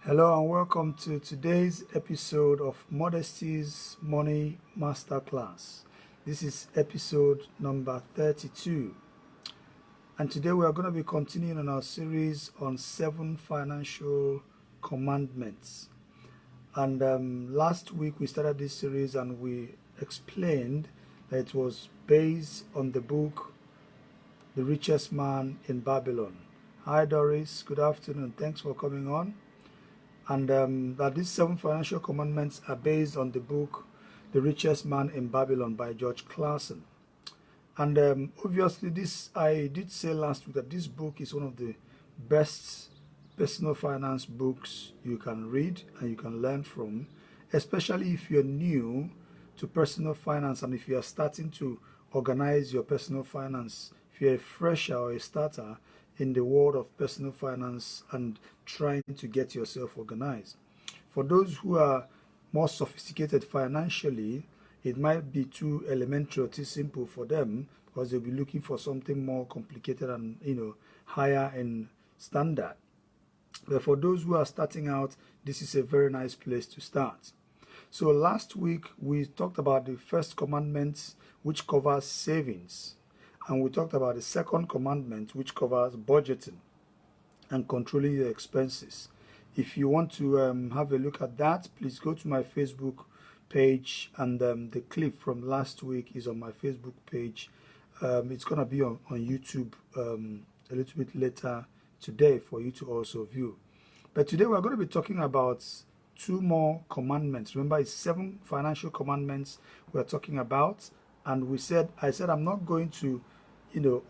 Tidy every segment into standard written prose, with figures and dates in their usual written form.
Hello and welcome to today's episode of Modesty's Money Masterclass. This is episode number 32. And today we are going to be continuing on our series on 7 financial commandments. And last week we started this series and we explained that it was based on the book The Richest Man in Babylon. Hi Doris, good afternoon. Thanks for coming on. And that these 7 financial commandments are based on the book The Richest Man in Babylon by George Clason. And obviously I did say last week that this book is one of the best personal finance books you can read and you can learn from, especially if you're new to personal finance and if you are starting to organize your personal finance. If you're a fresher or a starter in the world of personal finance and trying to get yourself organized. For those who are more sophisticated financially, it might be too elementary or too simple for them because they'll be looking for something more complicated and higher in standard. But for those who are starting out, this is a very nice place to start. So last week we talked about the first commandment, which covers savings. And we talked about the second commandment, which covers budgeting and controlling your expenses. If you want to have a look at that, please go to my Facebook page. And the clip from last week is on my Facebook page. It's going to be on YouTube a little bit later today for you to also view. But today we're going to be talking about 2 more commandments. Remember, it's 7 financial commandments we're talking about. And I said I'm not going to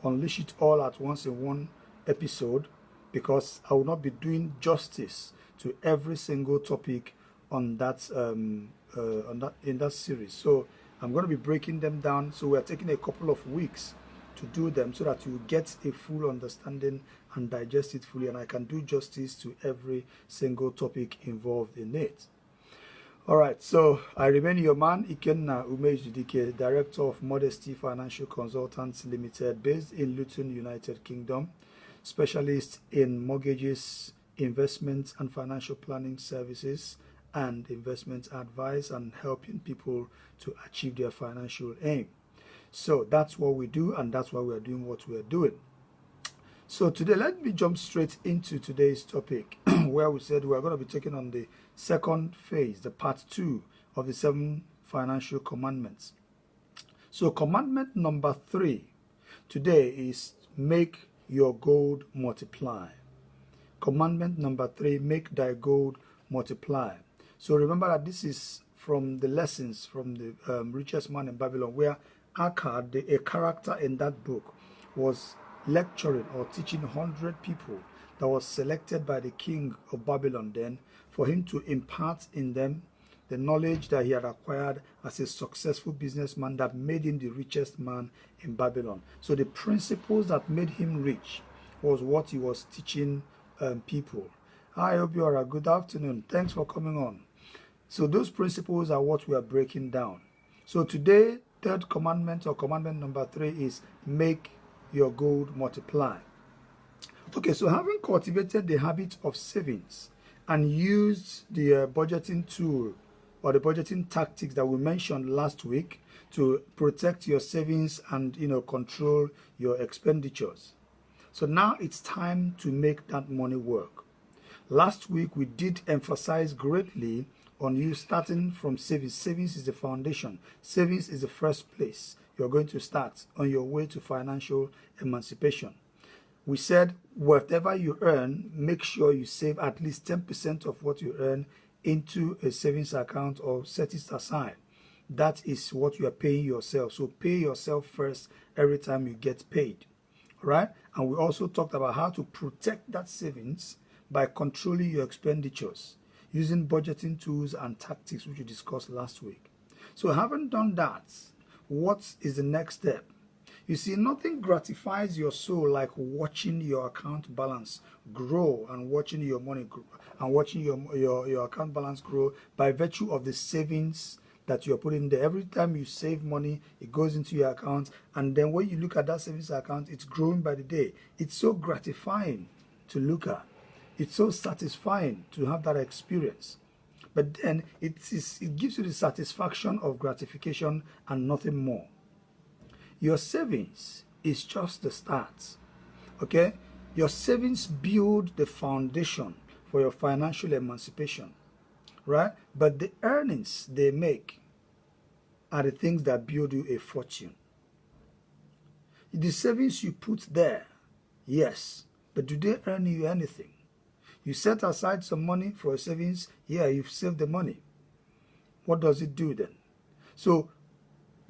unleash it all at once in one episode because I will not be doing justice to every single topic on that in that series. So I'm going to be breaking them down. So we're taking a couple of weeks to do them so that you get a full understanding and digest it fully, and I can do justice to every single topic involved in it. All right, so I remain your man, Ikenna Umejidike, Director of Modesty Financial Consultants Limited, based in Luton, United Kingdom, specialist in mortgages, investments and financial planning services, and investment advice, and helping people to achieve their financial aim. So that's what we do, and that's why we are doing what we are doing. So today, let me jump straight into today's topic, where we said we are going to be taking on the second phase, the part 2 of the 7 financial commandments. So commandment number 3 today is make your gold multiply. Commandment number 3, make thy gold multiply. So remember that this is from the lessons from the Richest Man in Babylon, where Arkad, a character in that book, was lecturing or teaching 100 people that was selected by the king of Babylon then for him to impart in them the knowledge that he had acquired as a successful businessman that made him the richest man in Babylon. So the principles that made him rich was what he was teaching people. Hi, I hope you are. Good afternoon. Thanks for coming on. So those principles are what we are breaking down. So today, third commandment or commandment number 3 is make your gold multiply. Okay, so having cultivated the habit of savings and used the budgeting tool or the budgeting tactics that we mentioned last week to protect your savings and control your expenditures. So now it's time to make that money work. Last week we did emphasize greatly on you starting from savings. Savings is the foundation. Savings is the first place you're going to start on your way to financial emancipation. We said whatever you earn, make sure you save at least 10% of what you earn into a savings account or set it aside. That is what you are paying yourself. So pay yourself first every time you get paid. All right? And we also talked about how to protect that savings by controlling your expenditures using budgeting tools and tactics, which we discussed last week. So having done that, what is the next step? You see, nothing gratifies your soul like watching your account balance grow and watching your money grow and watching your account balance grow by virtue of the savings that you're putting there. Every time you save money, it goes into your account, and then when you look at that savings account, it's growing by the day. It's so gratifying to look at. It's so satisfying to have that experience. But then it gives you the satisfaction of gratification and nothing more. Your savings is just the start. Okay? Your savings build the foundation for your financial emancipation. Right? But the earnings they make are the things that build you a fortune. The savings you put there, yes, but do they earn you anything? You set aside some money for a savings, yeah, you've saved the money. What does it do then? So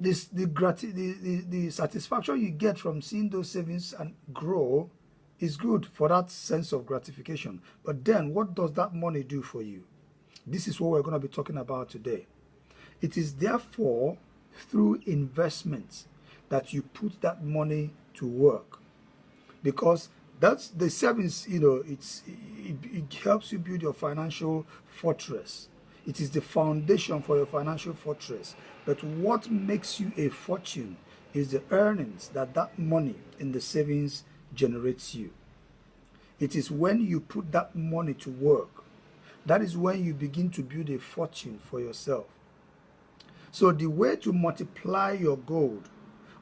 the satisfaction you get from seeing those savings and grow is good for that sense of gratification. But then what does that money do for you? This is what we're going to be talking about today. It is therefore through investments that you put that money to work, because that's the savings. It helps you build your financial fortress. It is the foundation for your financial fortress. But what makes you a fortune is the earnings that money in the savings generates you. It is when you put that money to work, that is when you begin to build a fortune for yourself. So the way to multiply your gold,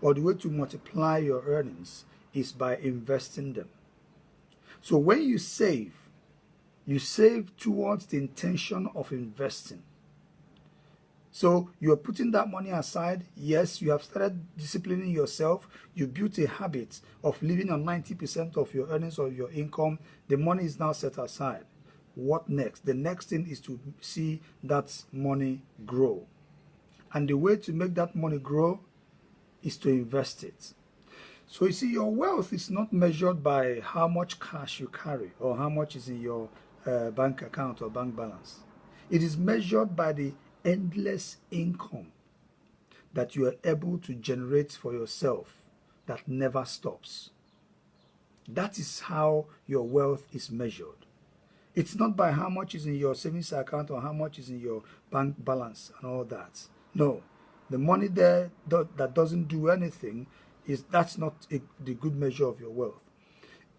or the way to multiply your earnings, is by investing them. So when you save towards the intention of investing. So you are putting that money aside. Yes, you have started disciplining yourself. You built a habit of living on 90% of your earnings or your income. The money is now set aside. What next? The next thing is to see that money grow. And the way to make that money grow is to invest it. So you see, your wealth is not measured by how much cash you carry or how much is in your bank account or bank balance. It is measured by the endless income that you are able to generate for yourself that never stops. That is how your wealth is measured. It's not by how much is in your savings account or how much is in your bank balance and all that. No, the money there that doesn't do anything, that's not the good measure of your wealth.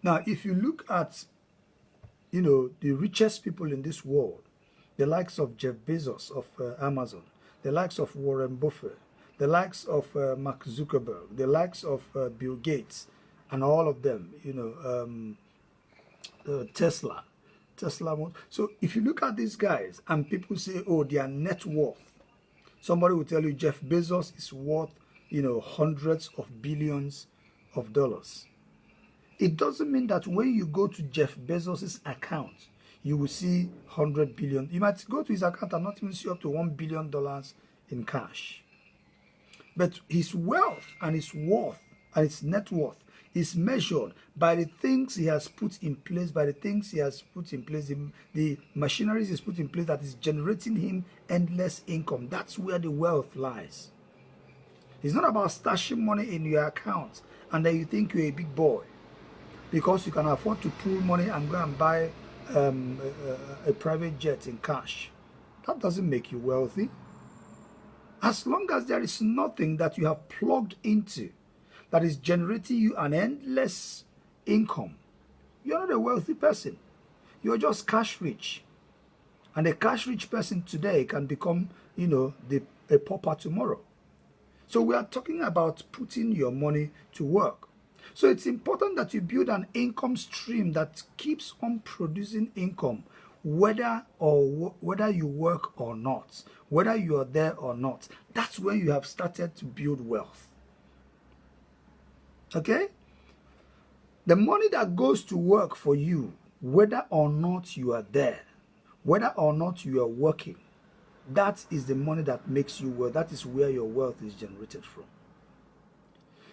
Now, if you look at, the richest people in this world, the likes of Jeff Bezos of Amazon, the likes of Warren Buffett, the likes of Mark Zuckerberg, the likes of Bill Gates, and all of them, Tesla. So if you look at these guys and people say, oh, their net worth, somebody will tell you Jeff Bezos is worth, hundreds of billions of dollars. It doesn't mean that when you go to Jeff Bezos's account, you will see 100 billion. You might go to his account and not even see up to $1 billion in cash. But his wealth and his worth and his net worth is measured by the things he has put in place, the machineries he's put in place that is generating him endless income. That's where the wealth lies. It's not about stashing money in your account and then you think you're a big boy because you can afford to pool money and go and buy a private jet in cash. That doesn't make you wealthy. As long as there is nothing that you have plugged into that is generating you an endless income, you're not a wealthy person. You're just cash rich. And a cash rich person today can become, a pauper tomorrow. So we are talking about putting your money to work. So it's important that you build an income stream that keeps on producing income, whether you work or not, whether you are there or not. That's when you have started to build wealth. Okay? The money that goes to work for you, whether or not you are there, whether or not you are working, that is the money that makes you wealth. That is where your wealth is generated from.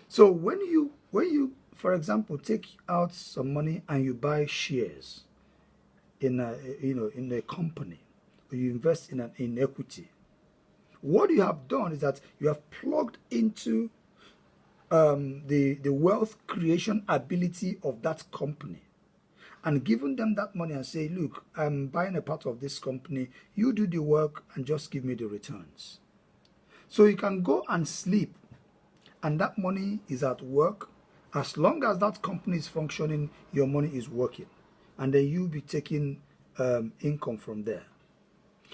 So when you, for example, take out some money and you buy shares in a company, or you invest in equity, what you have done is that you have plugged into the wealth creation ability of that company and given them that money and say, look, I'm buying a part of this company, you do the work and just give me the returns. So you can go and sleep and that money is at work. As long as that company is functioning, your money is working. and then you'll be taking income from there.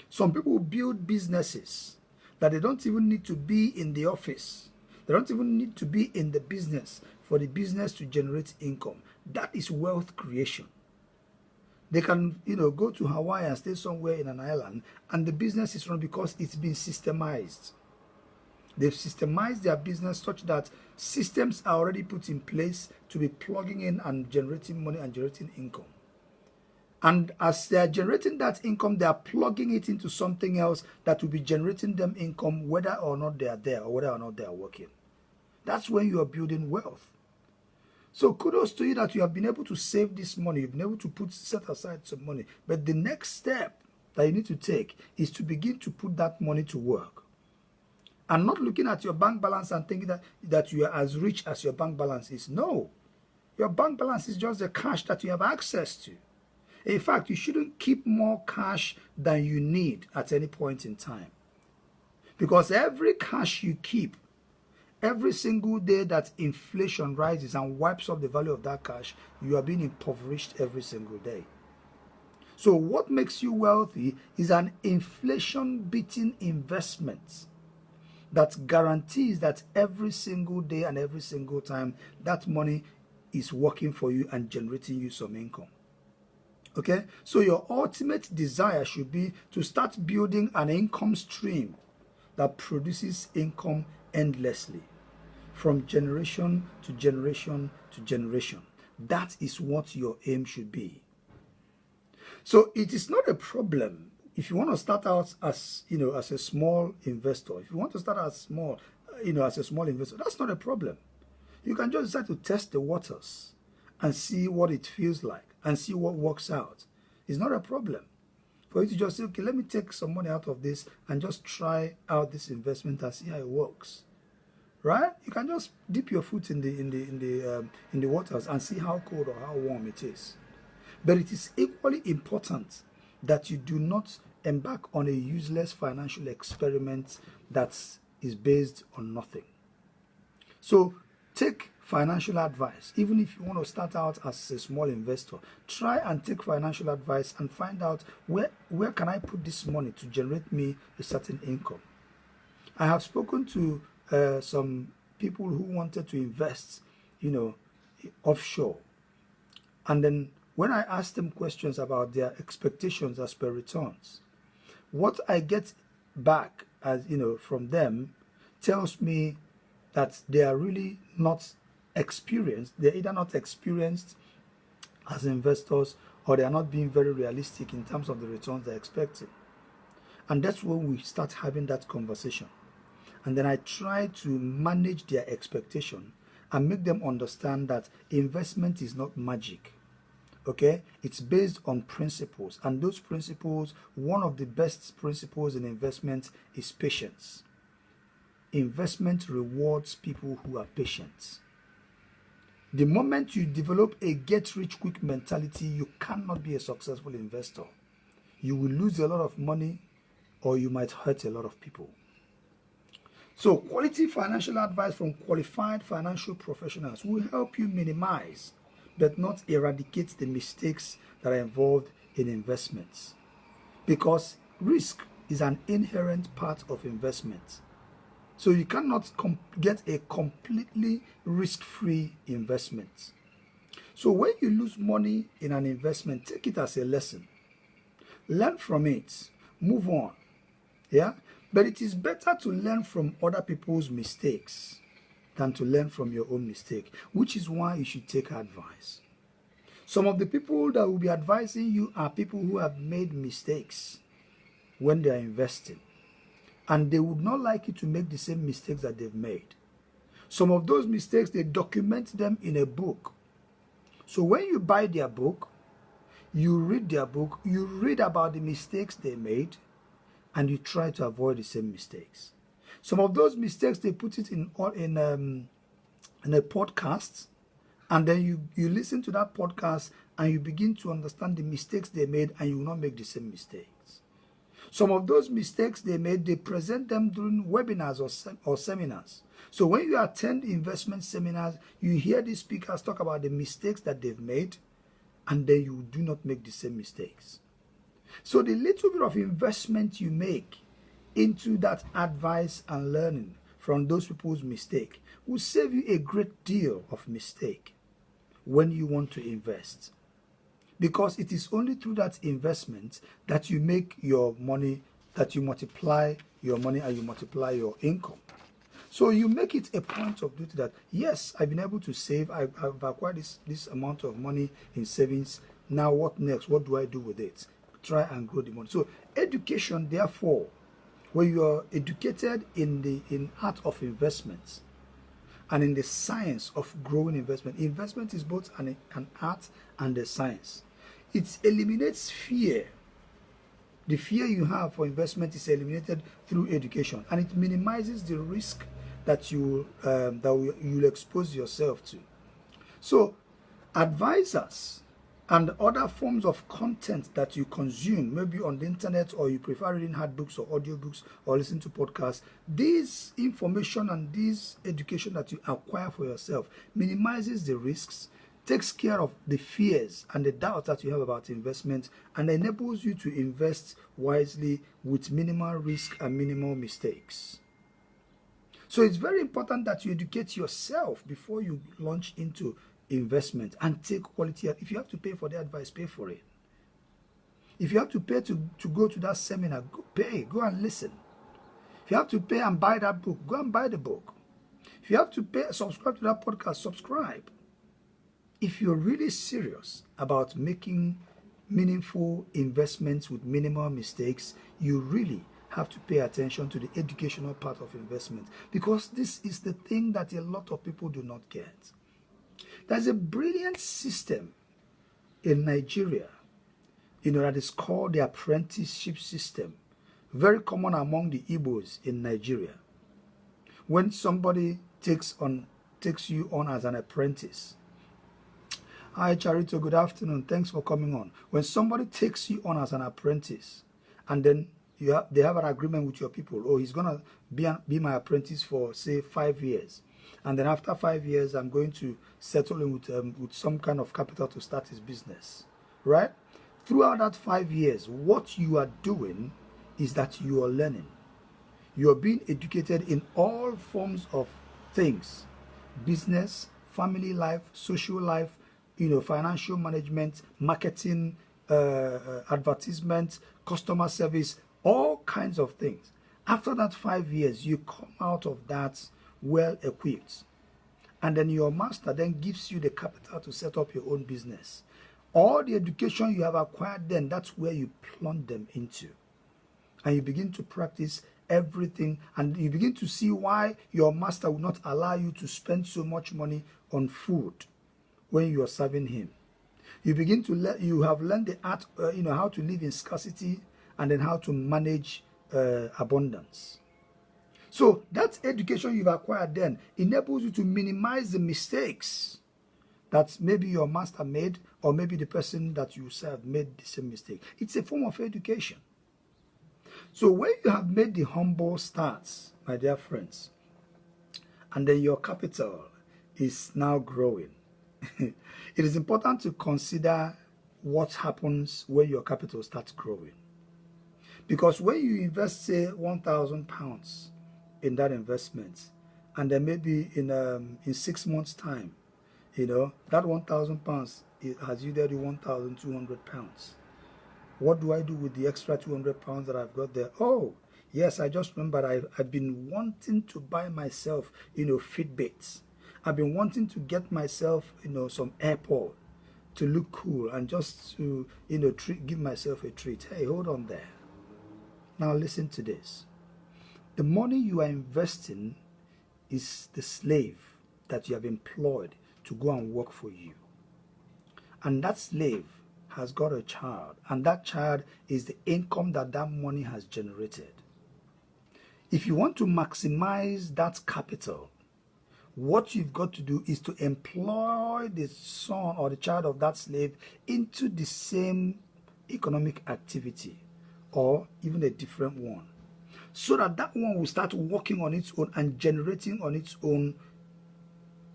Some people build businesses that they don't even need to be in the office. They don't even need to be in the business for the business to generate income. That is wealth creation. They can, go to Hawaii and stay somewhere in an island, and the business is run because it's been systemized. They've systemized their business such that systems are already put in place to be plugging in and generating money and generating income. And as they are generating that income, they are plugging it into something else that will be generating them income whether or not they are there or whether or not they are working. That's when you are building wealth. So kudos to you that you have been able to save this money. You've been able to set aside some money. But the next step that you need to take is to begin to put that money to work. And not looking at your bank balance and thinking that you are as rich as your bank balance is. No. Your bank balance is just the cash that you have access to. In fact, you shouldn't keep more cash than you need at any point in time. Because every cash you keep, every single day that inflation rises and wipes up the value of that cash, you are being impoverished every single day. So what makes you wealthy is an inflation-beating investment that guarantees that every single day and every single time that money is working for you and generating you some income. Okay, so your ultimate desire should be to start building an income stream that produces income endlessly from generation to generation to generation. That is what your aim should be. So it is not a problem if you want to start out as, as a small investor. If you want to start as small, as a small investor, that's not a problem. You can just decide to test the waters and see what it feels like and see what works out. It's not a problem for you to just say, okay, let me take some money out of this and just try out this investment and see how it works. Right? You can just dip your foot in the waters and see how cold or how warm it is. But it is equally important that you do not embark on a useless financial experiment that is based on nothing. So take financial advice. Even if you want to start out as a small investor, try and take financial advice and find out where can I put this money to generate me a certain income. I have spoken to some people who wanted to invest, offshore. And then when I asked them questions about their expectations as per returns, what I get back as from them tells me that they are really not experienced. They're either not experienced as investors or they are not being very realistic in terms of the returns they're expecting. And that's when we start having that conversation. And then I try to manage their expectation and make them understand that investment is not magic. Okay? It's based on principles. And those principles, one of the best principles in investment is patience. Investment rewards people who are patient. The moment you develop a get-rich-quick mentality, you cannot be a successful investor. You will lose a lot of money or you might hurt a lot of people. So quality financial advice from qualified financial professionals will help you minimize but not eradicate the mistakes that are involved in investments. Because risk is an inherent part of investment. So you cannot get a completely risk-free investment. So when you lose money in an investment, take it as a lesson. Learn from it. Move on. Yeah? But it is better to learn from other people's mistakes than to learn from your own mistake, which is why you should take advice. Some of the people that will be advising you are people who have made mistakes when they are investing. And they would not like you to make the same mistakes that they've made. Some of those mistakes, they document them in a book. So when you buy their book, you read their book, you read about the mistakes they made, and you try to avoid the same mistakes. Some of those mistakes, they put it in a podcast, and then you listen to that podcast and you begin to understand the mistakes they made, and you will not make the same mistakes. Some of those mistakes they made, they present them during webinars or seminars. So when you attend investment seminars, you hear these speakers talk about the mistakes that they've made, and then you do not make the same mistakes. So the little bit of investment you make into that advice and learning from those people's mistake will save you a great deal of mistake when you want to invest. Because it is only through that investment that you make your money, that you multiply your money and you multiply your income. So you make it a point of duty that, yes, I've been able to save, I've acquired this amount of money in savings. Now what next? What do I do with it? Try and grow the money. So education, therefore, when you are educated in art of investments and in the science of growing investment, investment is both an art and a science. It eliminates fear. The fear you have for investment is eliminated through education, and it minimizes the risk that you'll expose yourself to. So advisors and other forms of content that you consume, maybe on the internet, or you prefer reading hard books or audiobooks or listen to podcasts, this information and this education that you acquire for yourself minimizes the risks, takes care of the fears and the doubts that you have about investment, and enables you to invest wisely with minimal risk and minimal mistakes. So it's very important that you educate yourself before you launch into investment and take quality. If you have to pay for the advice, pay for it. If you have to pay to go to that seminar, go pay, go and listen. If you have to pay and buy that book, go and buy the book. If you have to pay, subscribe to that podcast, subscribe. If you're really serious about making meaningful investments with minimal mistakes, you really have to pay attention to the educational part of investment, because this is the thing that a lot of people do not get. There's a brilliant system in Nigeria, that is called the apprenticeship system, very common among the Igbos in Nigeria. When somebody takes you on as an apprentice. Hi Charito, good afternoon, thanks for coming on. When somebody takes you on as an apprentice, and then they have an agreement with your people, oh, he's gonna be my apprentice for say 5 years, and then after 5 years I'm going to settle in with some kind of capital to start his business, right? Throughout that 5 years, what you are doing is that you are learning. You are being educated in all forms of things: business, family life, social life, financial management, marketing, advertisement, customer service, all kinds of things. After that 5 years, you come out of that well equipped, and then your master then gives you the capital to set up your own business. All the education you have acquired, then that's where you plunge them into, and you begin to practice everything, and you begin to see why your master will not allow you to spend so much money on food when you are serving him. You begin to you have learned the art, how to live in scarcity, and then how to manage abundance. So that education you've acquired then enables you to minimize the mistakes that maybe your master made, or maybe the person that you serve made the same mistake. It's a form of education. So when you have made the humble starts, my dear friends, and then your capital is now growing, it is important to consider what happens when your capital starts growing. Because when you invest, say, £1,000 in that investment, and then maybe in 6 months' time, that £1,000 has yielded you £1,200. What do I do with the extra £200 that I've got there? Oh, yes, I just remembered I've been wanting to buy myself, Fitbits. I've been wanting to get myself, some AirPod to look cool, and just to, give myself a treat. Hey, hold on there. Now listen to this. The money you are investing is the slave that you have employed to go and work for you. And that slave has got a child, and that child is the income that money has generated. If you want to maximize that capital, what you've got to do is to employ the son or the child of that slave into the same economic activity, or even a different one, so that one will start working on its own and generating on its own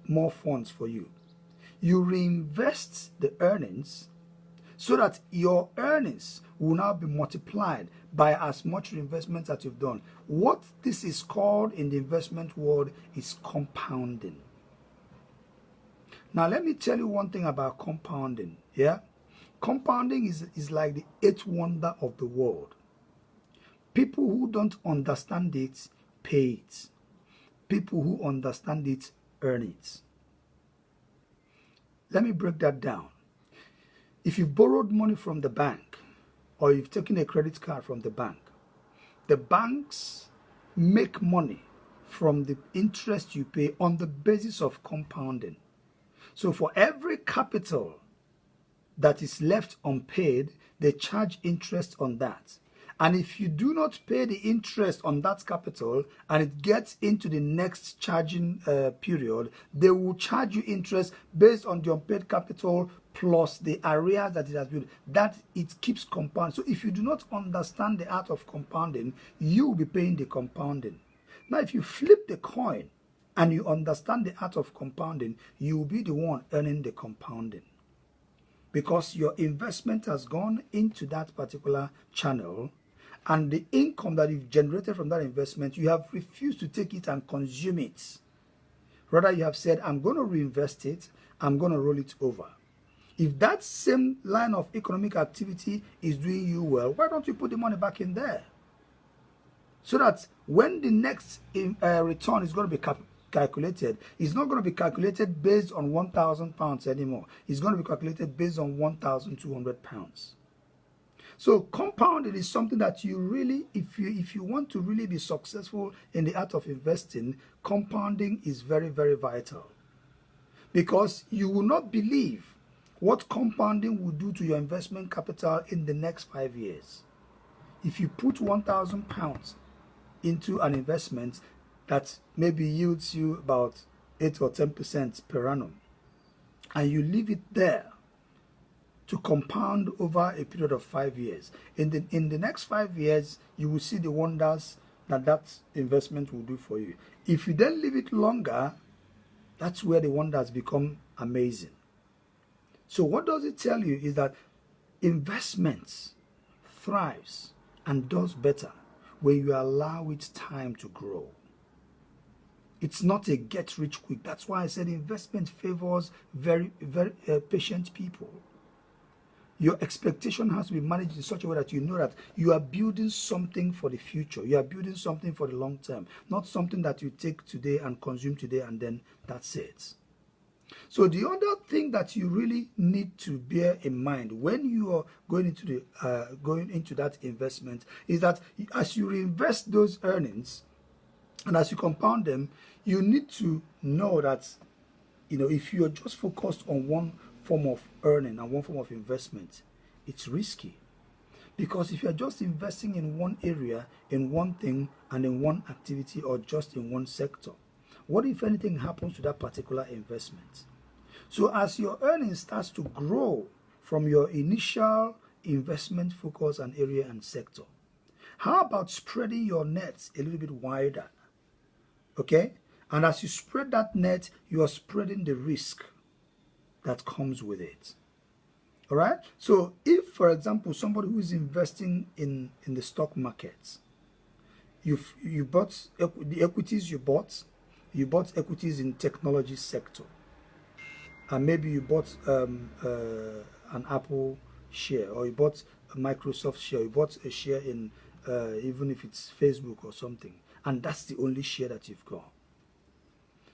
more funds for you. You reinvest the earnings so that your earnings will now be multiplied by as much reinvestment that you've done. What this is called in the investment world is compounding. Now, let me tell you one thing about compounding. Yeah, compounding is like the eighth wonder of the world. People who don't understand it pay it. People who understand it earn it. Let me break that down. If you've borrowed money from the bank, or you've taken a credit card from the banks make money from the interest you pay on the basis of compounding. So for every capital that is left unpaid, they charge interest on that. And if you do not pay the interest on that capital and it gets into the next charging period, they will charge you interest based on the unpaid capital plus the arrears that it has been. That it keeps compounding. So if you do not understand the art of compounding, you will be paying the compounding. Now, if you flip the coin and you understand the art of compounding, you will be the one earning the compounding. Because your investment has gone into that particular channel, and the income that you've generated from that investment, you have refused to take it and consume it. Rather, you have said, I'm going to reinvest it, I'm going to roll it over. If that same line of economic activity is doing you well, why don't you put the money back in there? So that when the next return is going to be calculated, it's not going to be calculated based on £1,000 anymore. It's going to be calculated based on £1,200. So compounding is something that you really, if you want to really be successful in the art of investing, compounding is very, very vital. Because you will not believe what compounding will do to your investment capital in the next 5 years. If you put £1,000 into an investment that maybe yields you about 8 or 10% per annum, and you leave it there to compound over a period of 5 years. In the next 5 years, you will see the wonders that investment will do for you. If you then leave it longer, that's where the wonders become amazing. So what does it tell you is that investments thrives and does better when you allow it time to grow. It's not a get rich quick. That's why I said investment favors very, very patient people. Your expectation has to be managed in such a way that you know that you are building something for the future. You are building something for the long term, not something that you take today and consume today and then that's it. So the other thing that you really need to bear in mind when you are going into that investment is that as you reinvest those earnings and as you compound them, you need to know that, if you are just focused on one form of earning and one form of investment, it's risky. Because if you're just investing in one area, in one thing, and in one activity, or just in one sector, what if anything happens to that particular investment? So as your earnings starts to grow from your initial investment focus and area and sector, how about spreading your nets a little bit wider? Okay? And as you spread that net, you are spreading the risk that comes with it. All right? So if, for example, somebody who is investing in the stock market, you bought the equities you bought equities in technology sector, and maybe you bought an Apple share, or you bought a Microsoft share, you bought a share in even if it's Facebook or something, and that's the only share that you've got.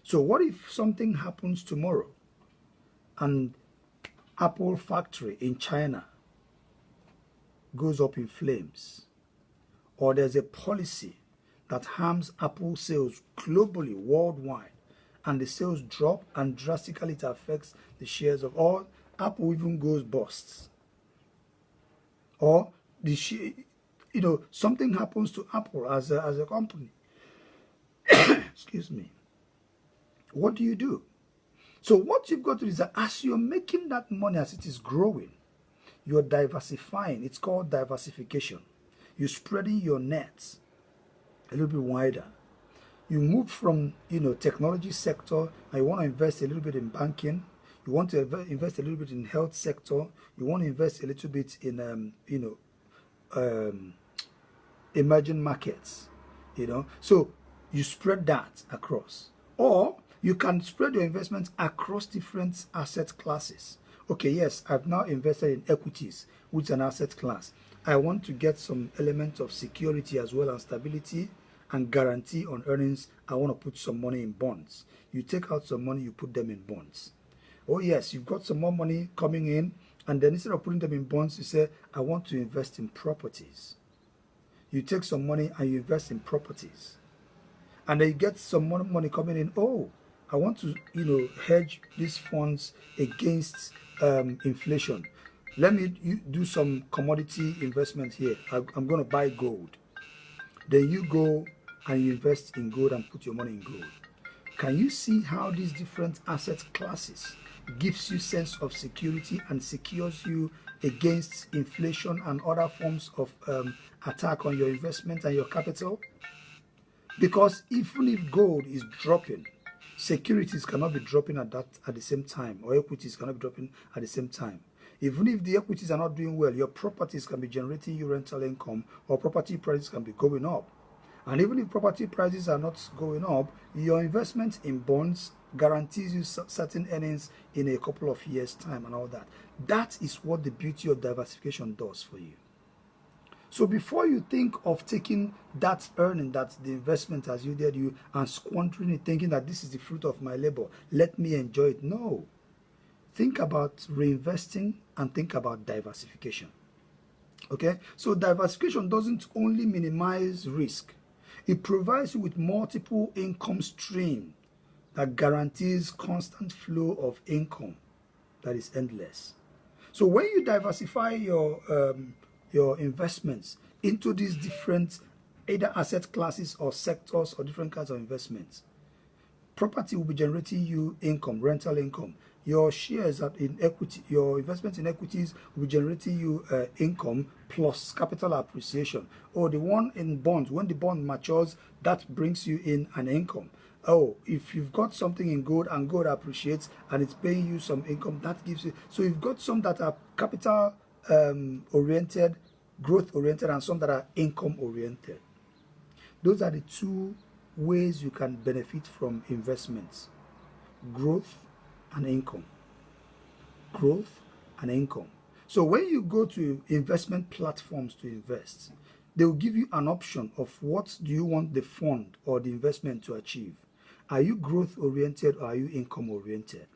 So what if something happens tomorrow and Apple factory in China goes up in flames, or there's a policy that harms Apple sales globally, worldwide, and the sales drop and drastically it affects the shares of, or Apple even goes busts, or the something happens to Apple as a company. Excuse me. What do you do? So what you've got to do is that as you're making that money, as it is growing, you're diversifying. It's called diversification. You're spreading your nets a little bit wider. You move from, technology sector, and you want to invest a little bit in banking. You want to invest a little bit in health sector. You want to invest a little bit in, emerging markets, So you spread that across. Or you can spread your investments across different asset classes. Okay, yes, I've now invested in equities, which is an asset class. I want to get some elements of security as well as stability and guarantee on earnings. I want to put some money in bonds. You take out some money, you put them in bonds. Oh yes, you've got some more money coming in, and then instead of putting them in bonds, you say, I want to invest in properties. You take some money and you invest in properties. And then you get some more money coming in. Oh, I want to, hedge these funds against inflation. Let me do some commodity investment here. I'm going to buy gold. Then you go and you invest in gold and put your money in gold. Can you see how these different asset classes gives you sense of security and secures you against inflation and other forms of attack on your investment and your capital? Because even if gold is dropping, securities cannot be dropping at the same time, or equities cannot be dropping at the same time. Even if the equities are not doing well, your properties can be generating you rental income, or property prices can be going up. And even if property prices are not going up, your investment in bonds guarantees you certain earnings in a couple of years' time and all that. That is what the beauty of diversification does for you. So before you think of taking that earning that the investment has yielded you and squandering it, thinking that this is the fruit of my labor, let me enjoy it. No. Think about reinvesting and think about diversification. Okay? So diversification doesn't only minimize risk. It provides you with multiple income streams that guarantees constant flow of income that is endless. So when you diversify your investments into these different either asset classes or sectors or different kinds of investments, property will be generating you income, rental income. Your shares in equity, your investments in equities will be generating you income plus capital appreciation. Or the one in bonds, when the bond matures, that brings you in an income. Oh, if you've got something in gold and gold appreciates and it's paying you some income, that gives you. So you've got some that are capital oriented, growth oriented, and some that are income oriented. Those are the two ways you can benefit from investments: growth and income. Growth and income. So when you go to investment platforms to invest, they will give you an option of what do you want the fund or the investment to achieve. Are you growth oriented or are you income oriented?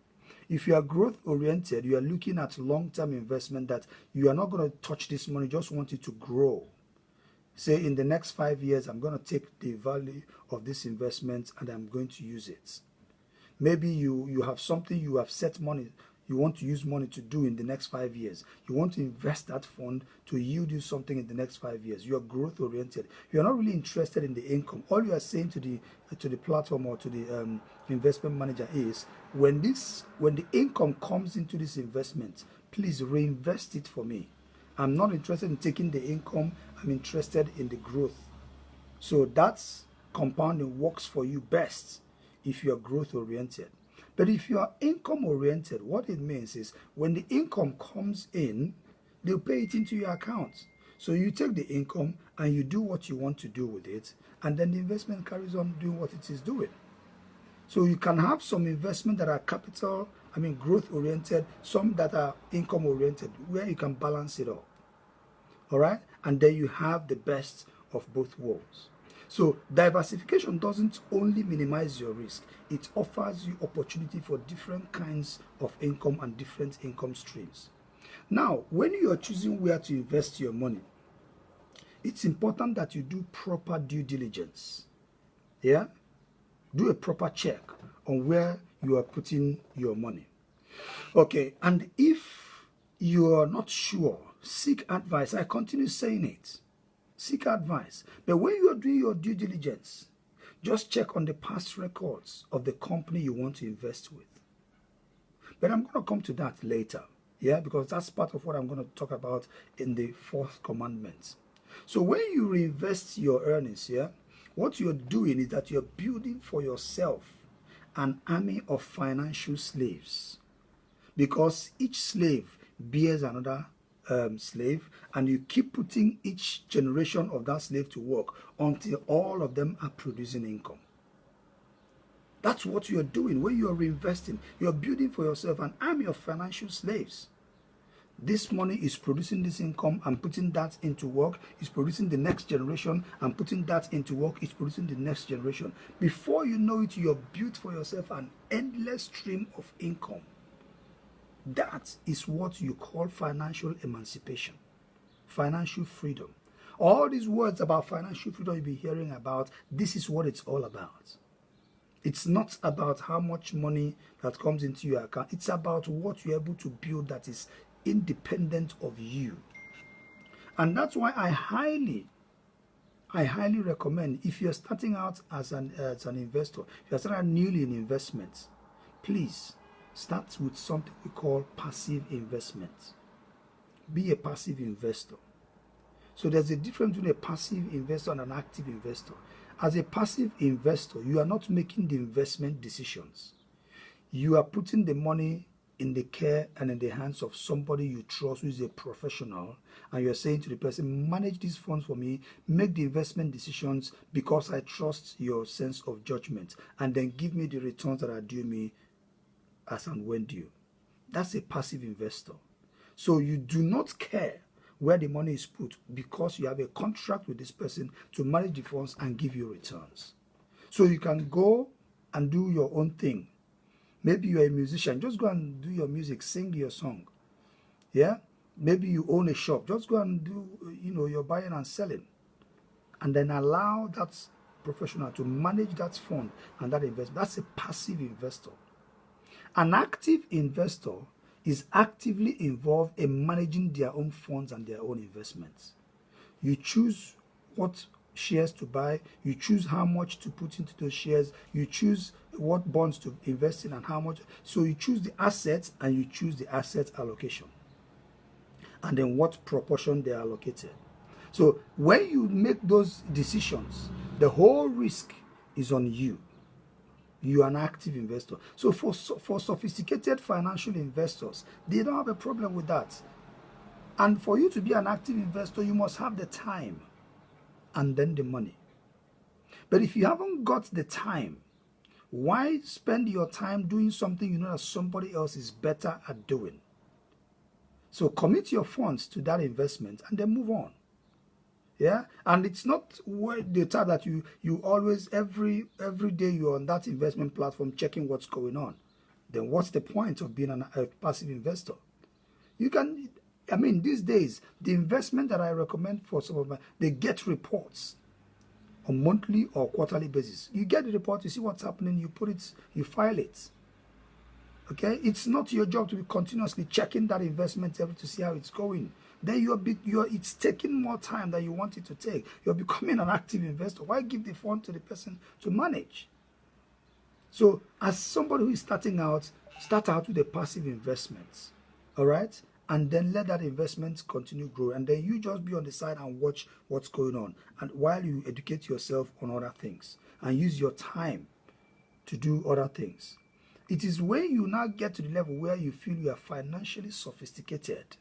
If you are growth oriented, you are looking at long-term investment that you are not going to touch this money, just want it to grow. Say in the next 5 years, I'm going to take the value of this investment and I'm going to use it. Maybe you have something you have set money, you want to use money to do in the next 5 years. You want to invest that fund to yield you something in the next 5 years. You are growth oriented. You are not really interested in the income. All you are saying to the platform or to the investment manager is, when the income comes into this investment, please reinvest it for me. I'm not interested in taking the income. I'm interested in the growth. So that's compounding works for you best if you are growth oriented. But if you are income oriented, what it means is when the income comes in, they'll pay it into your account. So you take the income and you do what you want to do with it, and then the investment carries on doing what it is doing. So you can have some investment that are growth oriented, some that are income oriented, where you can balance it all. All right? And then you have the best of both worlds. So diversification doesn't only minimize your risk, it offers you opportunity for different kinds of income and different income streams. Now, when you are choosing where to invest your money, it's important that you do proper due diligence. Yeah? Do a proper check on where you are putting your money. Okay, and if you are not sure, seek advice. I continue saying it. Seek advice. But when you are doing your due diligence, just check on the past records of the company you want to invest with. But I'm going to come to that later, yeah, because that's part of what I'm going to talk about in the 4th commandment. So when you reinvest your earnings, yeah, what you're doing is that you're building for yourself an army of financial slaves. because each slave bears another slave, and you keep putting each generation of that slave to work until all of them are producing income. That's what you're doing when you're reinvesting. You're building for yourself an army of financial slaves. This money is producing this income and putting that into work. It's producing the next generation and putting that into work. It's producing the next generation. Before you know it, you're built for yourself an endless stream of income. That is what you call financial emancipation, financial freedom. All these words about financial freedom you'll be hearing about, this is what it's all about. It's not about how much money that comes into your account. It's about what you're able to build that is independent of you. And that's why I highly recommend, if you're starting out as an investor, if you're starting out newly in investments, please start with something we call passive investment. Be a passive investor. So there's a difference between a passive investor and an active investor. As a passive investor, you are not making the investment decisions. You are putting the money in the care and in the hands of somebody you trust who is a professional, and you're saying to the person, manage these funds for me, make the investment decisions because I trust your sense of judgment, and then give me the returns that are due me as and when due. That's a passive investor. So you do not care where the money is put because you have a contract with this person to manage the funds and give you returns. So you can go and do your own thing. Maybe you're a musician, just go and do your music, sing your song. Yeah? Maybe you own a shop, just go and do, your buying and selling. And then allow that professional to manage that fund and that investment. That's a passive investor. An active investor is actively involved in managing their own funds and their own investments. You choose what shares to buy, you choose how much to put into those shares, you choose what bonds to invest in and how much. So you choose the assets and you choose the asset allocation. And then what proportion they are allocated. So when you make those decisions, the whole risk is on you. You are an active investor. So for sophisticated financial investors, they don't have a problem with that. And for you to be an active investor, you must have the time and then the money. But if you haven't got the time, why spend your time doing something you know that somebody else is better at doing? So commit your funds to that investment and then move on. Yeah, and it's not the time that you always every day you're on that investment platform checking what's going on. Then what's the point of being a passive investor? You can, these days the investment that I recommend for some of they get reports on monthly or quarterly basis. You get the report, you see what's happening, you put it, you file it. Okay, it's not your job to be continuously checking that investment to see how it's going. Then it's taking more time than you want it to take. You're becoming an active investor. Why give the fund to the person to manage? So as somebody who is starting out, start out with a passive investment. All right? And then let that investment continue grow. And then you just be on the side and watch what's going on. And while you educate yourself on other things and use your time to do other things. It is when you now get to the level where you feel you are financially sophisticated.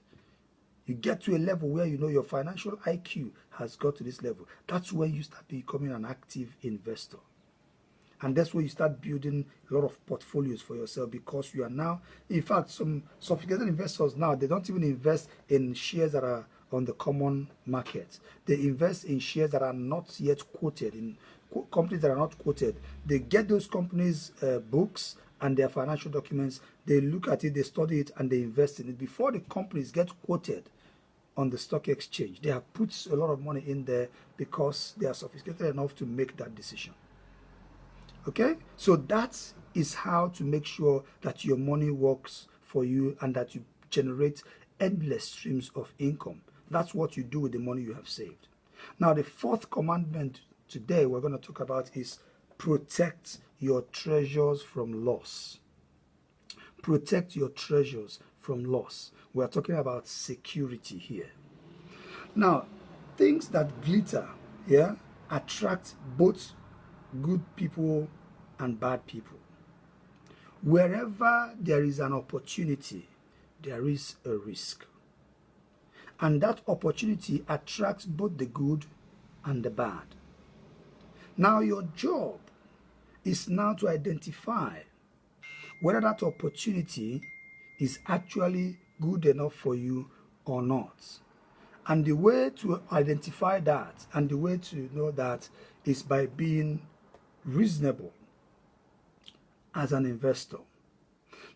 You get to a level where you know your financial IQ has got to this level. That's when you start becoming an active investor. And that's where you start building a lot of portfolios for yourself because you are now, in fact, some sophisticated investors now, they don't even invest in shares that are on the common market. They invest in shares that are not yet quoted, in companies that are not quoted. They get those companies' books and their financial documents. They look at it, they study it, and they invest in it. Before the companies get quoted on the stock exchange, they have put a lot of money in there because they are sophisticated enough to make that decision. Okay, so that is how to make sure that your money works for you and that you generate endless streams of income. That's what you do with the money you have saved. Now, the fourth commandment today we're going to talk about is protect your treasures from loss. Protect your treasures from loss. We're talking about security here. Now, things that glitter, attract both good people and bad people. Wherever there is an opportunity, there is a risk. And that opportunity attracts both the good and the bad. Now your job is now to identify whether that opportunity is actually good enough for you or not. And the way to identify that and the way to know that is by being reasonable as an investor.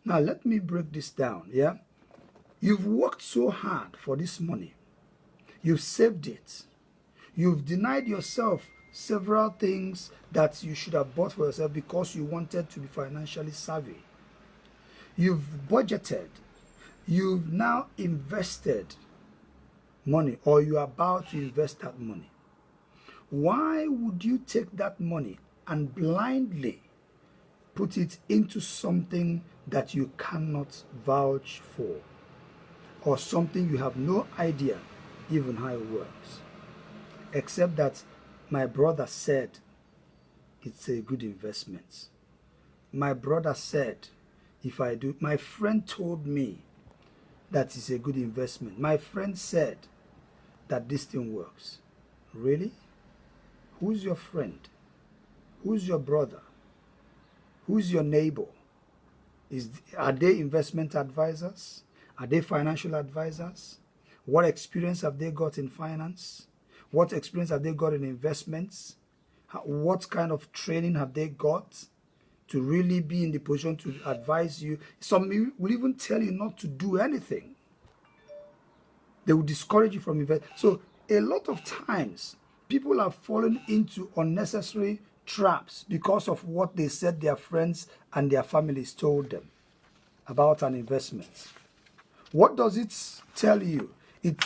Now let me break this down, yeah? You've worked so hard for this money. You've saved it. You've denied yourself several things that you should have bought for yourself because you wanted to be financially savvy. You've budgeted. You've now invested money, or you're about to invest that money. Why would you take that money and blindly put it into something that you cannot vouch for, or something you have no idea even how it works, except that my brother said it's a good investment? My brother said if I do, my friend told me that it's a good investment. My friend said that this thing works. Really? Who's your friend? Who's your brother? Who's your neighbor? Are they investment advisors? Are they financial advisors? What experience have they got in finance? What experience have they got in investments? What kind of training have they got to really be in the position to advise you? Some will even tell you not to do anything. They will discourage you from investing. So a lot of times, people have fallen into unnecessary traps because of what they said their friends and their families told them about an investment. What does it tell you? It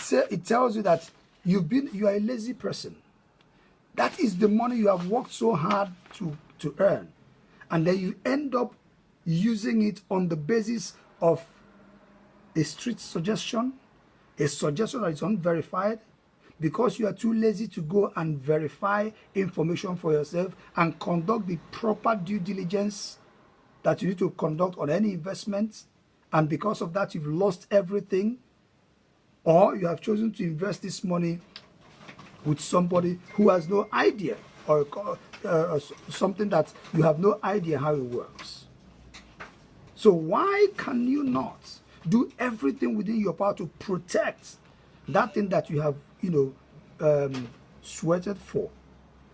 tells you that you are a lazy person. That is the money you have worked so hard to earn. And then you end up using it on the basis of a street suggestion, a suggestion that is unverified, because you are too lazy to go and verify information for yourself and conduct the proper due diligence that you need to conduct on any investment. And because of that, you've lost everything. Or you have chosen to invest this money with somebody who has no idea, or something that you have no idea how it works. So why can you not do everything within your power to protect that thing that you have, sweated for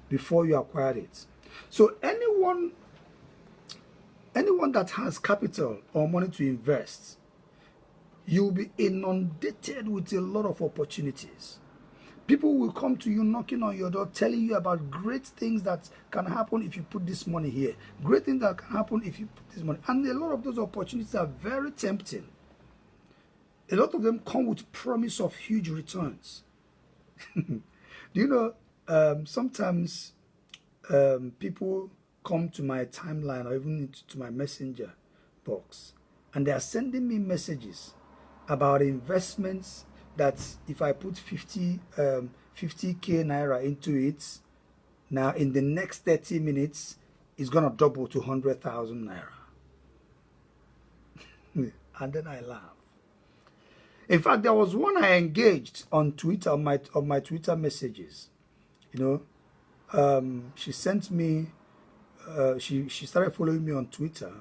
before you acquired it? So anyone that has capital or money to invest, you'll be inundated with a lot of opportunities. People will come to you knocking on your door, telling you about great things that can happen if you put this money here. Great things that can happen if you put this money. And a lot of those opportunities are very tempting. A lot of them come with promise of huge returns. Do you know, sometimes people come to my timeline or even to my messenger box, and they are sending me messages about investments that if I put 50k naira into it, now in the next 30 minutes, it's going to double to 100,000 naira. And then I laugh. In fact, there was one I engaged on Twitter, on my Twitter messages. She sent me, she started following me on Twitter,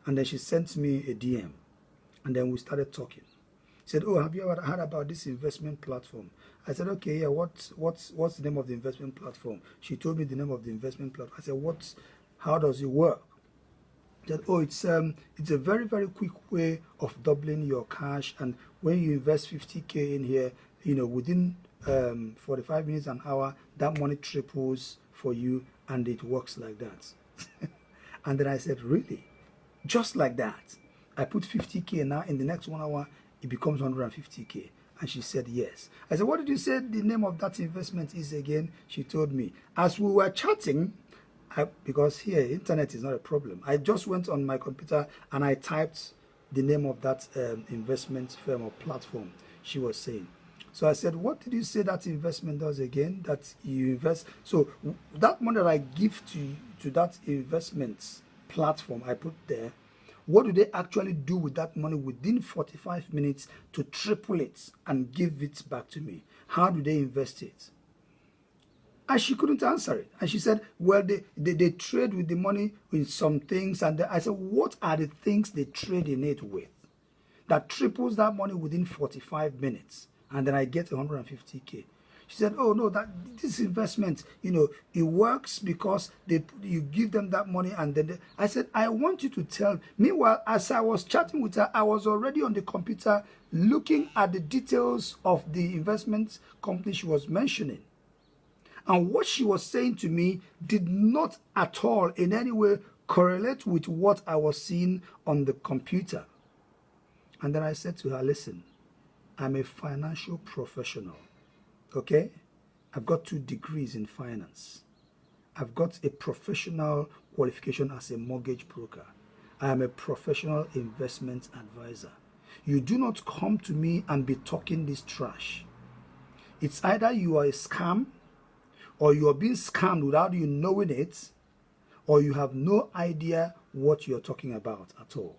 and then she sent me a DM, and then we started talking. She said, "Oh, have you ever heard about this investment platform?" I said, "Okay, yeah, what's the name of the investment platform?" She told me the name of the investment platform. I said, how does it work? She said, "Oh, it's a very, very quick way of doubling your cash, and when you invest 50k in here, within 45 minutes, an hour, that money triples for you, and it works like that." And then I said, "Really? Just like that? I put 50k now, in the next 1 hour, it becomes 150k. And she said, "Yes." I said, "What did you say the name of that investment is again?" She told me. As we were chatting, because here, internet is not a problem, I just went on my computer and I typed the name of that investment firm or platform she was saying. So I said, "What did you say that investment does again? That you invest?" So that money that I give to that investment platform I put there what do they actually do with that money within 45 minutes to triple it and give it back to me? How do they invest it? And she couldn't answer it. And she said, well, they trade with the money in some things. And I said, what are the things they trade in it with that triples that money within 45 minutes? And then I get 150K. She said, oh, no, this investment, it works because you give them that money. And then I said, I want you to tell. Meanwhile, as I was chatting with her, I was already on the computer looking at the details of the investment company she was mentioning. And what she was saying to me did not at all in any way correlate with what I was seeing on the computer. And then I said to her, listen, I'm a financial professional, okay? I've got 2 degrees in finance. I've got a professional qualification as a mortgage broker. I am a professional investment advisor. You do not come to me and be talking this trash. It's either you are a scam, or you are being scammed without you knowing it, or you have no idea what you're talking about at all.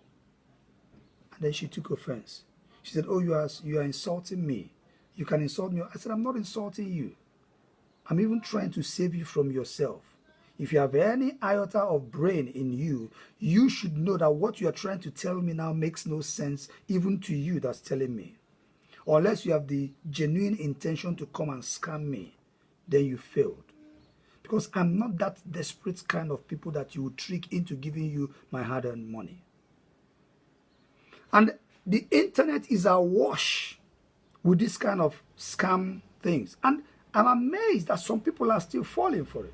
And then she took offense. She said, oh, you are insulting me. You can insult me. I said, I'm not insulting you. I'm even trying to save you from yourself. If you have any iota of brain in you, you should know that what you are trying to tell me now makes no sense even to you that's telling me. Unless you have the genuine intention to come and scam me, then you failed. Because I'm not that desperate kind of people that you would trick into giving you my hard-earned money. And the internet is awash with this kind of scam things. And I'm amazed that some people are still falling for it.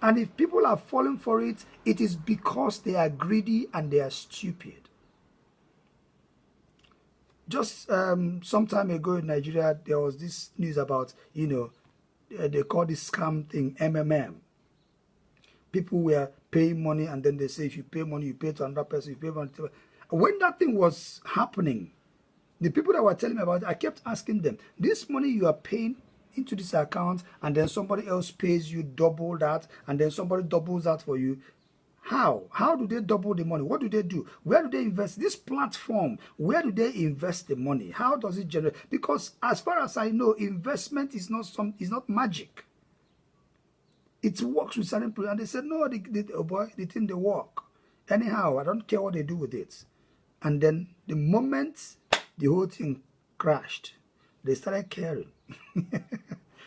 And if people are falling for it, it is because they are greedy and they are stupid. Just some time ago in Nigeria, there was this news about, they call this scam thing MMM. People were paying money, and then they say if you pay money, you pay to another person, you pay money to... When that thing was happening, the people that were telling me about it, I kept asking them, this money you are paying into this account, and then somebody else pays you double that, and then somebody doubles that for you. How? How do they double the money? What do they do? Where do they invest? This platform, where do they invest the money? How does it generate? Because as far as I know, investment is not magic. It works with certain people. And they said, no, oh boy, the thing they work. Anyhow, I don't care what they do with it. And then the moment the whole thing crashed, they started caring.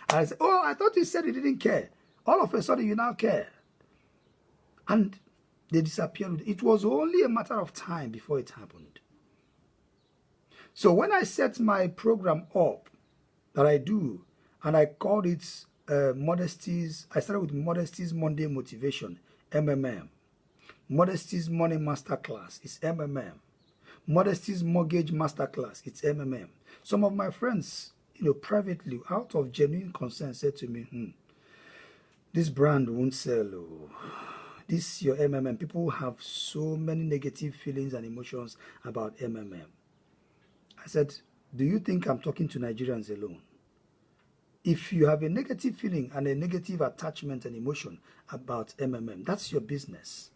I said, oh, I thought you said you didn't care. All of a sudden, you now care. And they disappeared. It was only a matter of time before it happened. So when I set my program up that I do, and I called it Modesty's, I started with Modesty's Monday Motivation, MMM. Modesty's Money Masterclass, it's MMM. Modesty's Mortgage Masterclass, it's MMM. Some of my friends, privately, out of genuine concern, said to me, this brand won't sell. Oh. This your MMM. People have so many negative feelings and emotions about MMM. I said, do you think I'm talking to Nigerians alone? If you have a negative feeling and a negative attachment and emotion about MMM, that's your business.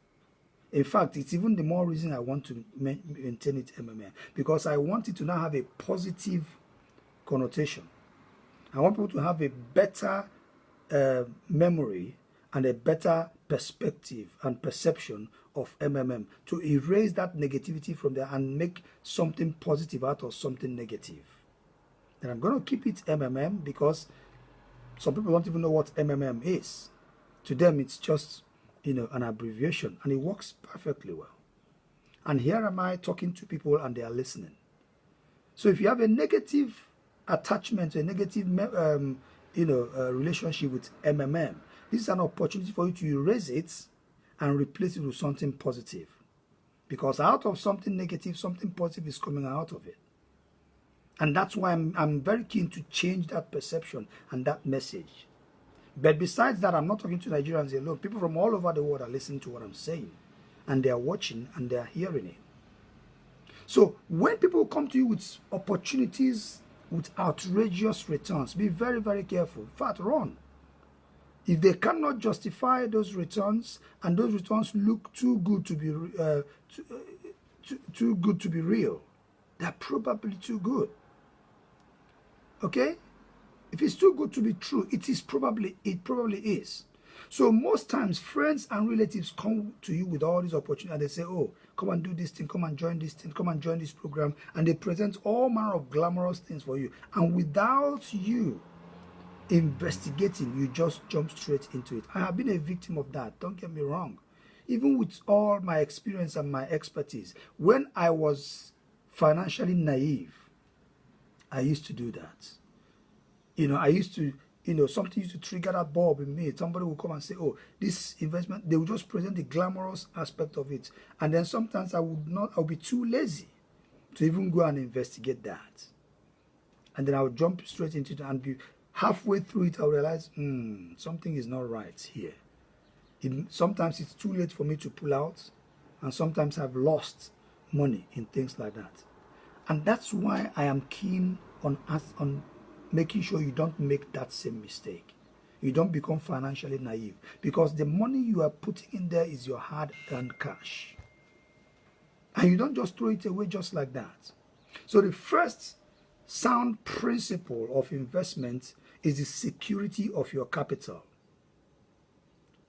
In fact, it's even the more reason I want to maintain it MMM, because I want it to now have a positive connotation. I want people to have a better memory and a better perspective and perception of MMM, to erase that negativity from there and make something positive out of something negative. And I'm going to keep it MMM because some people don't even know what MMM is. To them, it's just, an abbreviation, and it works perfectly well. And here am I talking to people and they are listening. So if you have a negative attachment, a negative, relationship with MMM, this is an opportunity for you to erase it and replace it with something positive. Because out of something negative, something positive is coming out of it. And that's why I'm very keen to change that perception and that message. But besides that, I'm not talking to Nigerians alone. People from all over the world are listening to what I'm saying. And they are watching and they are hearing it. So when people come to you with opportunities with outrageous returns, be very, very careful. In fact, run. If they cannot justify those returns, and those returns look too good to be too good to be real, they're probably too good. Okay? If it's too good to be true, it probably is. So most times, friends and relatives come to you with all these opportunities, and they say, oh, come and do this thing, come and join this thing, come and join this program, and they present all manner of glamorous things for you. And without you investigating, you just jump straight into it. I have been a victim of that, don't get me wrong. Even with all my experience and my expertise, when I was financially naive, I used to do that. I used to, something used to trigger that bulb in me. Somebody will come and say, oh, this investment, they will just present the glamorous aspect of it. And then sometimes I'll be too lazy to even go and investigate that. And then I'll jump straight into it, and be halfway through it, I'll realize, something is not right here. Sometimes it's too late for me to pull out, and sometimes I've lost money in things like that. And that's why I am keen on making sure you don't make that same mistake. You don't become financially naive, because the money you are putting in there is your hard-earned cash. And you don't just throw it away just like that. So the first sound principle of investment is the security of your capital.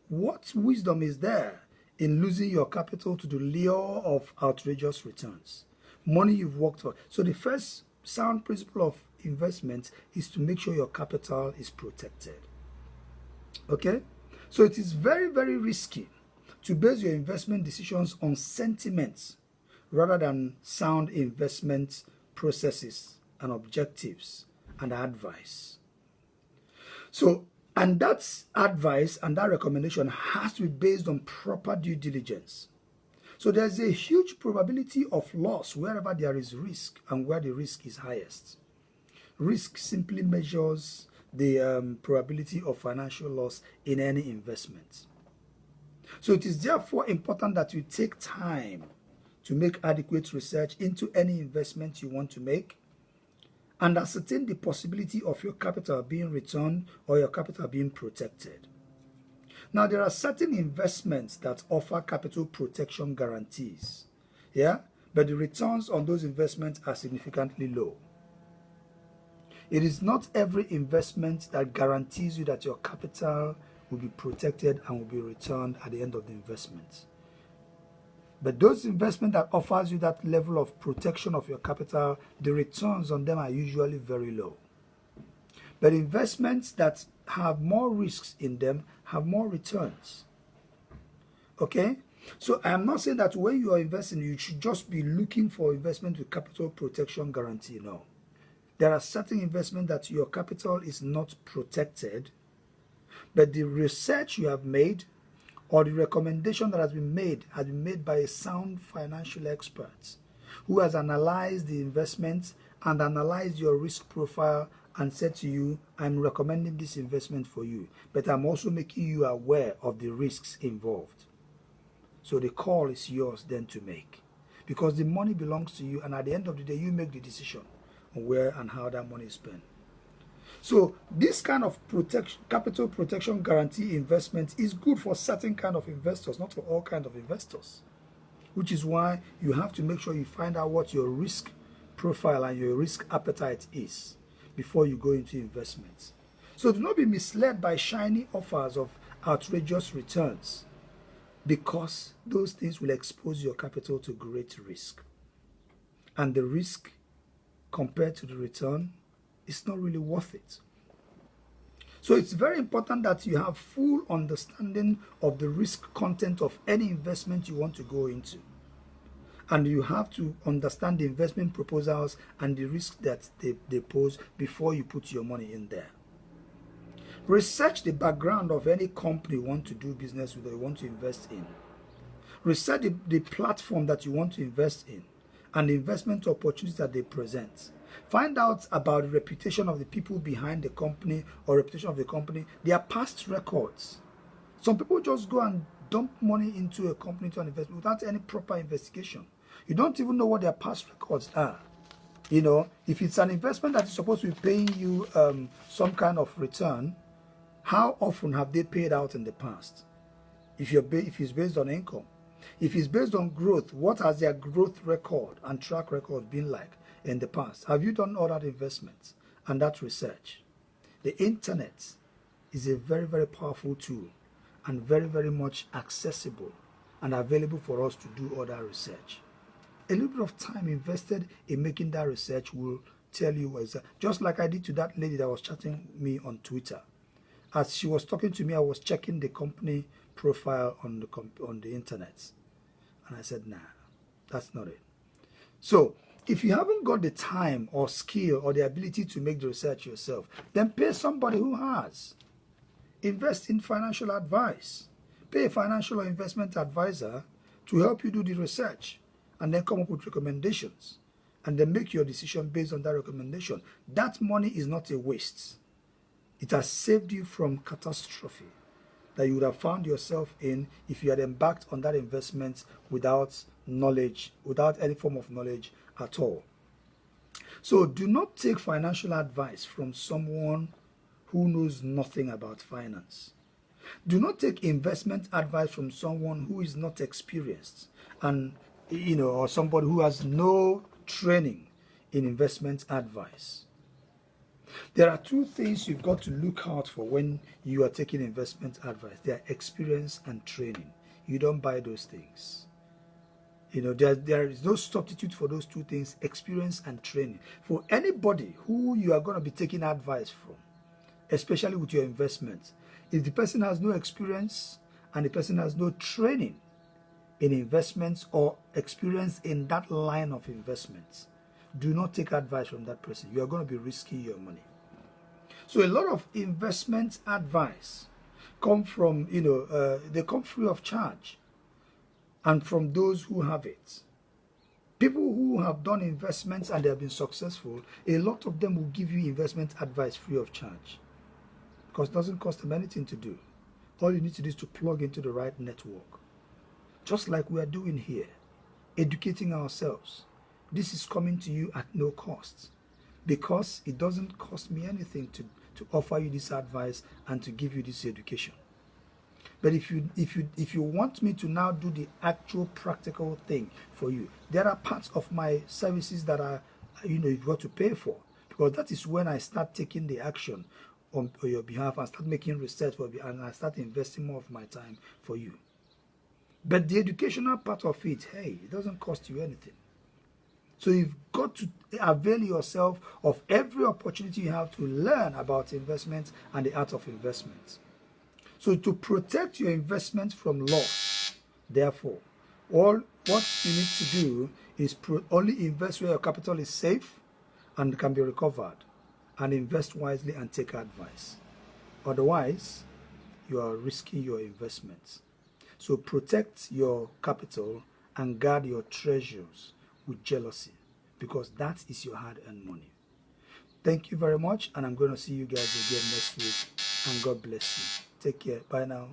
What wisdom is there in losing your capital to the lure of outrageous returns? Money you've worked for. So the first sound principle of investment is to make sure your capital is protected. Okay? So it is very, very risky to base your investment decisions on sentiments rather than sound investment processes and objectives and advice. So, and that advice and that recommendation has to be based on proper due diligence. So there's a huge probability of loss wherever there is risk and where the risk is highest. Risk simply measures the probability of financial loss in any investment. So it is therefore important that you take time to make adequate research into any investment you want to make, and ascertain the possibility of your capital being returned or your capital being protected. Now, there are certain investments that offer capital protection guarantees, but the returns on those investments are significantly low. It is not every investment that guarantees you that your capital will be protected and will be returned at the end of the investment. But those investments that offers you that level of protection of your capital, the returns on them are usually very low. But investments that have more risks in them have more returns. Okay? So I am not saying that when you are investing, you should just be looking for investment with capital protection guarantee. No. There are certain investments that your capital is not protected, but the research you have made or the recommendation that has been made by a sound financial expert who has analyzed the investments and analyzed your risk profile and said to you, I'm recommending this investment for you, but I'm also making you aware of the risks involved. So the call is yours then to make, because the money belongs to you, and at the end of the day, you make the decision on where and how that money is spent. So this kind of capital protection guarantee investment is good for certain kind of investors, not for all kinds of investors, which is why you have to make sure you find out what your risk profile and your risk appetite is before you go into investments. So do not be misled by shiny offers of outrageous returns, because those things will expose your capital to great risk. And the risk compared to the return, it's not really worth it. So it's very important that you have full understanding of the risk content of any investment you want to go into. And you have to understand the investment proposals and the risk that they pose before you put your money in there. Research the background of any company you want to do business with or you want to invest in. Research the platform that you want to invest in and the investment opportunities that they present. Find out about the reputation of the people behind the company or reputation of the company, their past records. Some people just go and dump money into a company to an investment without any proper investigation. You don't even know what their past records are. You know, if it's an investment that is supposed to be paying you some kind of return, How often have they paid out in the past? If it's based on income. If it's based on growth, what has their growth record and track record been like in the past? Have you done all that investments and that research? The internet is a very, very powerful tool and very, very much accessible and available for us to do all that research. A little bit of time invested in making that research will tell you exactly. Just like I did to that lady that was chatting me on Twitter. As she was talking to me, I was checking the company profile on the internet. And I said, nah, that's not it. So if you haven't got the time or skill or the ability to make the research yourself, then pay somebody who has. Invest in financial advice. Pay a financial or investment advisor to help you do the research and then come up with recommendations and then make your decision based on that recommendation. That money is not a waste. It has saved you from catastrophe that you would have found yourself in if you had embarked on that investment without knowledge, without any form of knowledge at all. So do not take financial advice from someone who knows nothing about finance. Do not take investment advice from someone who is not experienced and, or somebody who has no training in investment advice. There are two things you've got to look out for when you are taking investment advice. They are experience and training. You don't buy those things. There is no substitute for those two things, experience and training. For anybody who you are going to be taking advice from, especially with your investments, if the person has no experience and the person has no training in investments or experience in that line of investments, do not take advice from that person. You are going to be risking your money. So a lot of investment advice come from, they come free of charge and from those who have it. People who have done investments and they have been successful, a lot of them will give you investment advice free of charge because it doesn't cost them anything to do. All you need to do is to plug into the right network. Just like we are doing here, educating ourselves. This is coming to you at no cost because it doesn't cost me anything to offer you this advice and to give you this education. But if you want me to now do the actual practical thing for you, there are parts of my services that are, you've got to pay for, because that is when I start taking the action on your behalf and start making research for you and I start investing more of my time for you. But the educational part of it, hey, it doesn't cost you anything. So you've got to avail yourself of every opportunity you have to learn about investment and the art of investment. So to protect your investment from loss, therefore, what you need to do is only invest where your capital is safe and can be recovered, and invest wisely and take advice. Otherwise, you are risking your investments. So protect your capital and guard your treasures with jealousy, because that is your hard-earned money. Thank you very much, and I'm going to see you guys again next week, and God bless you. Take care. Bye now.